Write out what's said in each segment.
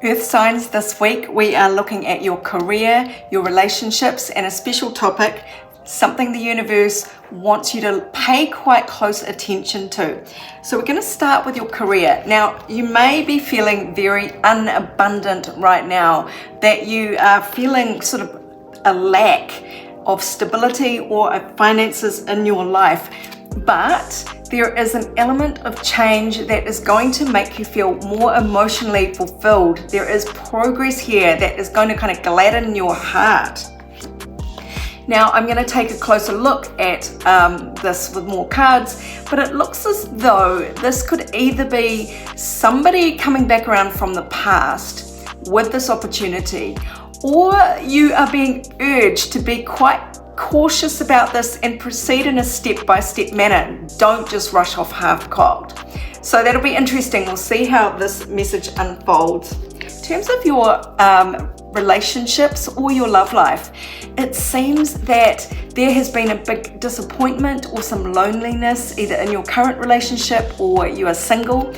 Earth signs, this week we are looking at your career, your relationships, and a special topic, something the universe wants you to pay quite close attention to. So we're going to start with your career. Now, you may be feeling very unabundant right now, that you are feeling sort of a lack of stability or finances in your life, but there is an element of change that is going to make you feel more emotionally fulfilled. There is progress here that is going to kind of gladden your heart. Now, I'm going to take a closer look at this with more cards, but it looks as though this could either be somebody coming back around from the past with this opportunity, or you are being urged to be quite cautious about this and proceed in a step-by-step manner. Don't just rush off half-cocked. So that'll be interesting. We'll see how this message unfolds. In terms of your relationships or your love life, it seems that there has been a big disappointment or some loneliness either in your current relationship or you are single.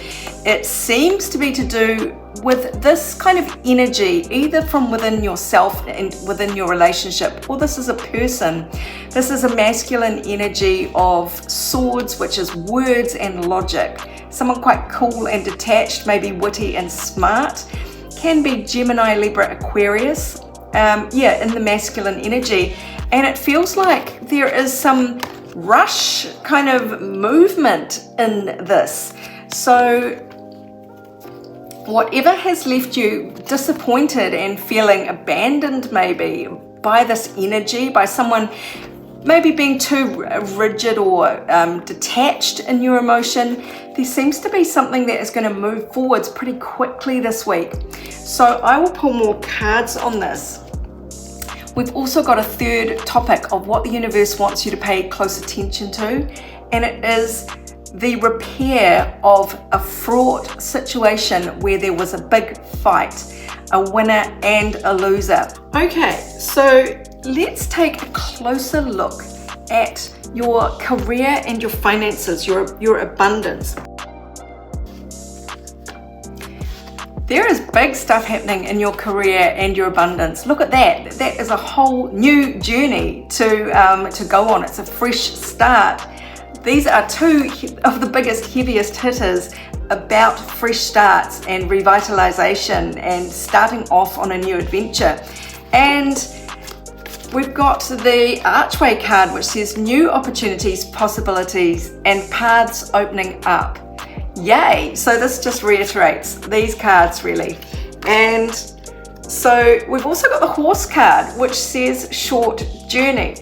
It seems to be to do with this kind of energy, either from within yourself and within your relationship, or this is a person. This is a masculine energy of swords, which is words and logic. Someone quite cool and detached, maybe witty and smart. Can be Gemini, Libra, Aquarius, in the masculine energy. And it feels like there is some rush kind of movement in this. So whatever has left you disappointed and feeling abandoned maybe by this energy, by someone maybe being too rigid or detached in your emotion, there seems to be something that is going to move forwards pretty quickly this week. So I will pull more cards on this. We've also got a third topic of what the universe wants you to pay close attention to, and it is the repair of a fraught situation where there was a big fight, a winner and a loser. Okay, so let's take a closer look at your career and your finances, your abundance. There is big stuff happening in your career and your abundance. Look at that. That is a whole new journey to go on. It's a fresh start. These are two of the biggest, heaviest hitters about fresh starts and revitalization and starting off on a new adventure. And we've got the Archway card, which says new opportunities, possibilities, and paths opening up. Yay! So this just reiterates these cards really. And so we've also got the Horse card, which says short journey.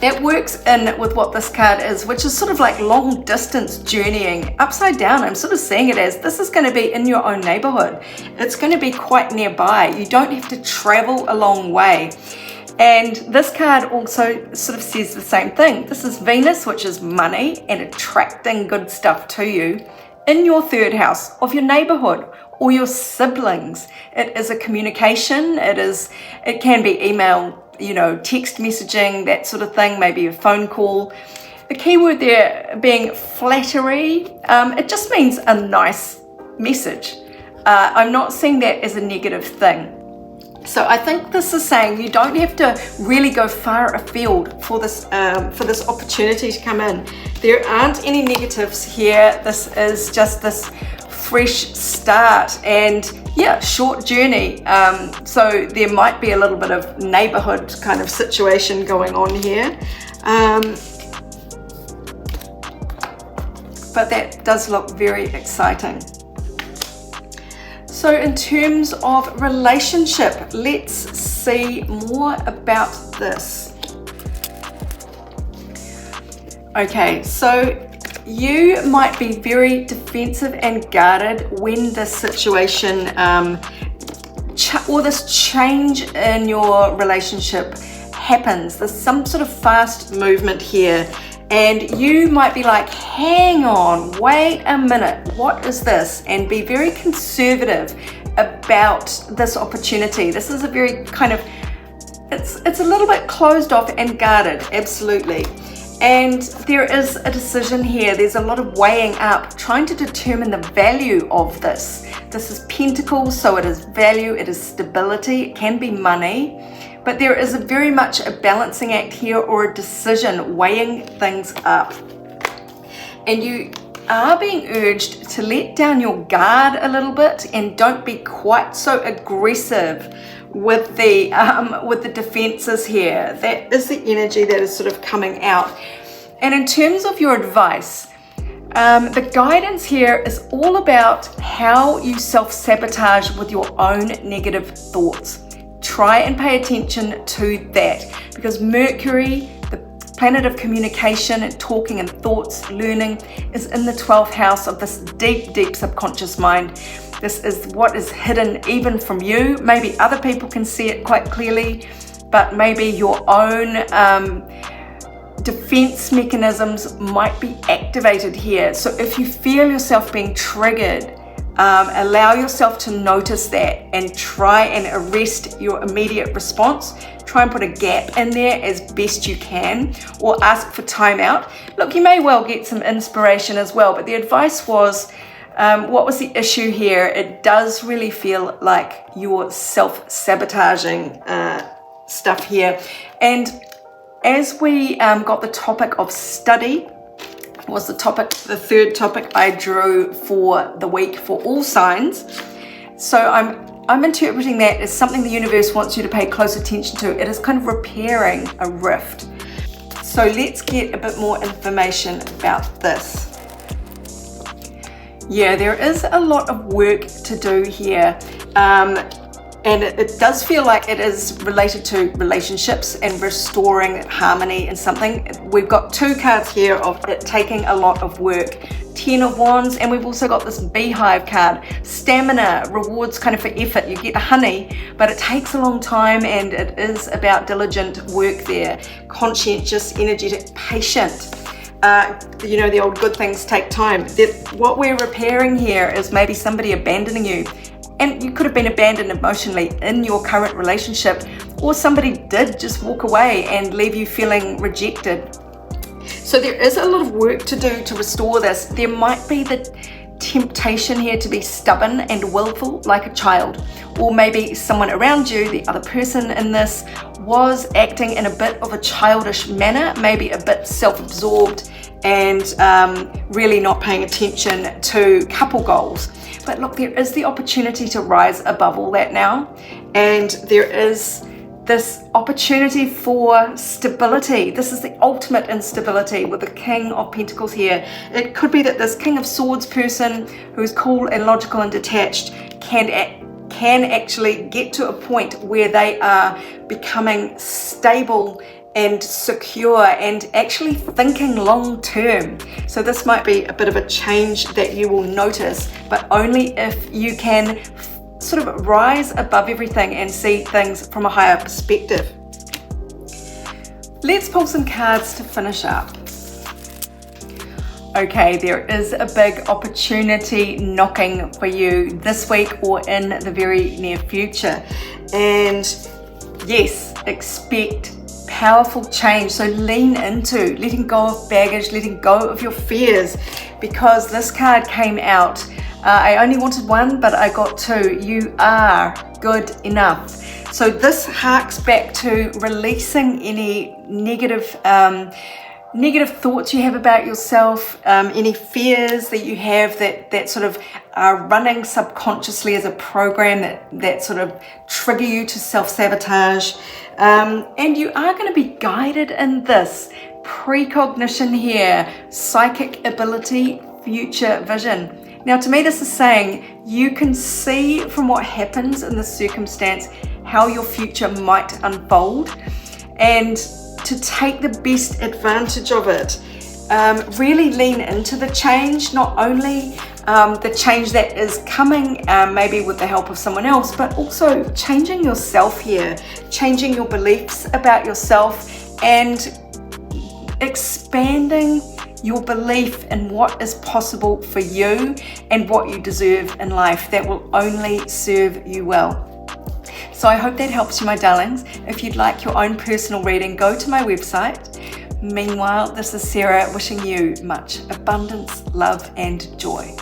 That works in with what this card is, which is sort of like long distance journeying. Upside down, I'm sort of seeing it as this is going to be in your own neighborhood. It's going to be quite nearby. You don't have to travel a long way. And this card also sort of says the same thing. This is Venus, which is money and attracting good stuff to you in your third house of your neighborhood or your siblings. It is a communication. It can be email, text messaging, that sort of thing, maybe a phone call. The key word there being flattery. It just means a nice message. I'm not seeing that as a negative thing. So I think this is saying you don't have to really go far afield for this opportunity to come in. There aren't any negatives here. This is just this fresh start and short journey. So there might be a little bit of neighborhood kind of situation going on here. But that does look very exciting. So in terms of relationship, let's see more about this. Okay, so you might be very defensive and guarded when this situation or this change in your relationship happens. There's some sort of fast movement here. And you might be like, hang on, wait a minute, what is this? And be very conservative about this opportunity. This is a very kind of, it's a little bit closed off and guarded, absolutely. And there is a decision here. There's a lot of weighing up, trying to determine the value of this. This is Pentacles, so it is value, it is stability, it can be money, but there is very much a balancing act here, or a decision, weighing things up. And you are being urged to let down your guard a little bit and don't be quite so aggressive with the defenses here. That is the energy that is sort of coming out. And in terms of your advice, the guidance here is all about how you self-sabotage with your own negative thoughts. Try and pay attention to that, because Mercury, the planet of communication and talking and thoughts, learning, is in the 12th house of this deep, deep subconscious mind. This is what is hidden even from you. Maybe other people can see it quite clearly, but maybe your own defense mechanisms might be activated here. So if you feel yourself being triggered, allow yourself to notice that and try and arrest your immediate response. Try and put a gap in there as best you can, or ask for time out. Look, you may well get some inspiration as well, but the advice was, what was the issue here? It does really feel like you're self-sabotaging stuff here. And as we got the topic of study, was the third topic I drew for the week for all signs. So I'm interpreting that as something the universe wants you to pay close attention to. It is kind of repairing a rift. So let's get a bit more information about this. Yeah, there is a lot of work to do here. And it does feel like it is related to relationships and restoring harmony in something. We've got two cards here of it taking a lot of work. 10 of Wands, and we've also got this beehive card. Stamina, rewards kind of for effort. You get honey, but it takes a long time, and it is about diligent work there. Conscientious, energetic, patient. The old good things take time. What we're repairing here is maybe somebody abandoning you. And you could have been abandoned emotionally in your current relationship, or somebody did just walk away and leave you feeling rejected. So there is a lot of work to do to restore this. There might be the temptation here to be stubborn and willful like a child, or maybe someone around you, the other person in this, was acting in a bit of a childish manner, maybe a bit self-absorbed and really not paying attention to couple goals. But look, there is the opportunity to rise above all that now, and there is this opportunity for stability. This is the ultimate instability with the King of Pentacles here. It could be that this King of Swords person, who's cool and logical and detached, can actually get to a point where they are becoming stable and secure and actually thinking long term. So this might be a bit of a change that you will notice, but only if you can sort of rise above everything and see things from a higher perspective. Let's pull some cards to finish up. Okay, there is a big opportunity knocking for you this week or in the very near future. And yes, expect powerful change. So lean into letting go of baggage, letting go of your fears, because this card came out. I only wanted one, but I got two. You are good enough. So this harks back to releasing any negative thoughts you have about yourself, any fears that you have that sort of are running subconsciously as a program that sort of trigger you to self-sabotage. And you are going to be guided in this. Precognition here, psychic ability, future vision. Now, to me, this is saying you can see from what happens in this circumstance how your future might unfold, and to take the best advantage of it. Really lean into the change, not only the change that is coming, maybe with the help of someone else, but also changing yourself here, changing your beliefs about yourself, and expanding your belief in what is possible for you and what you deserve in life. That will only serve you well. So I hope that helps you, my darlings. If you'd like your own personal reading, go to my website, Meanwhile, this is Sarah wishing you much abundance, love, and joy.